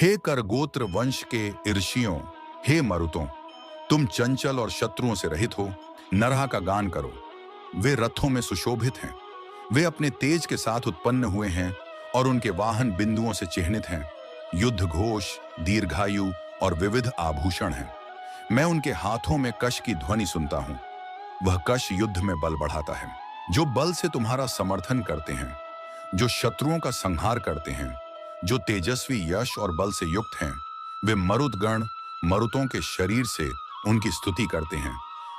हे करगोत्र वंश के ऋषियों, हे मरुतों, तुम चंचल और शत्रुओं से रहित हो, नरहा का गान करो। वे रथों में सुशोभित हैं, वे अपने तेज के साथ उत्पन्न हुए हैं और उनके वाहन बिंदुओं से चिह्नित हैं। युद्ध घोष, दीर्घायु और विविध आभूषण हैं। मैं उनके हाथों में कश की ध्वनि सुनता हूं। वह कश युद्ध में बल बढ़ाता है। जो बल से तुम्हारा समर्थन करते हैं, जो शत्रुओं का संहार करते हैं, जो तेजस्वी यश और बल से युक्त हैं, वे मरुदगण मरुतों के शरीर से उनकी स्तुति करते हैं।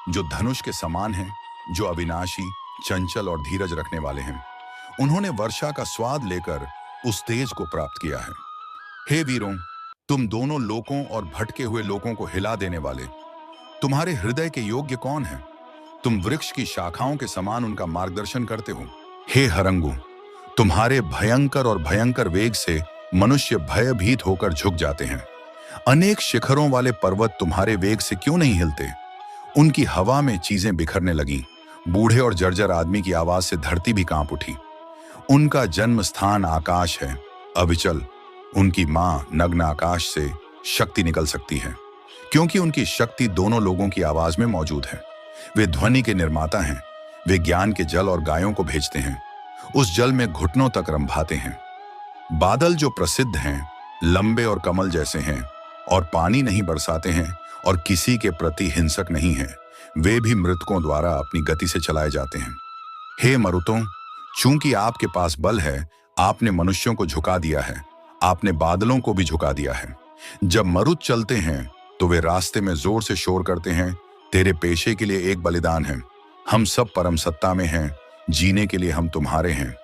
जो धनुष के समान हैं, जो अविनाशी, चंचल और धीरज रखने वाले हैं। उन्होंने वर्षा का स्वाद लेकर उस तेज को प्राप्त किया है। हे वीरों, तुम दोनों लोकों और भटके हुए लोगों को हिला देने वाले, तुम्हारे हृदय के योग्य कौन है? तुम वृक्ष की शाखाओं के समान उनका मार्गदर्शन करते हो। हे हरंगू, तुम्हारे भयंकर और भयंकर वेग से मनुष्य भयभीत होकर झुक जाते हैं। अनेक शिखरों वाले पर्वत तुम्हारे वेग से क्यों नहीं हिलते? उनकी हवा में चीजें बिखरने लगीं। बूढ़े और जर्जर आदमी की आवाज से धरती भी कांप उठी। उनका जन्म स्थान आकाश है, अविचल। उनकी मां नग्न आकाश से शक्ति निकल सकती है, क्योंकि उनकी शक्ति दोनों लोगों की आवाज में मौजूद है। वे ध्वनि के निर्माता हैं। वे ज्ञान के जल और गायों को भेजते हैं। उस जल में घुटनों तक रंभाते हैं। बादल जो प्रसिद्ध हैं, लंबे और कमल जैसे हैं, और पानी नहीं बरसाते हैं और किसी के प्रति हिंसक नहीं हैं। वे भी मृतकों द्वारा अपनी गति से चलाए जाते हैं। हे मरुतों, चूंकि आपके पास बल है, आपने मनुष्यों को झुका दिया है, आपने बादलों को भी झुका दिया है। जब मरुत चलते हैं तो वे रास्ते में जोर से शोर करते हैं। तेरे पेशे के लिए एक बलिदान है। हम सब परम सत्ता में हैं, जीने के लिए हम तुम्हारे हैं।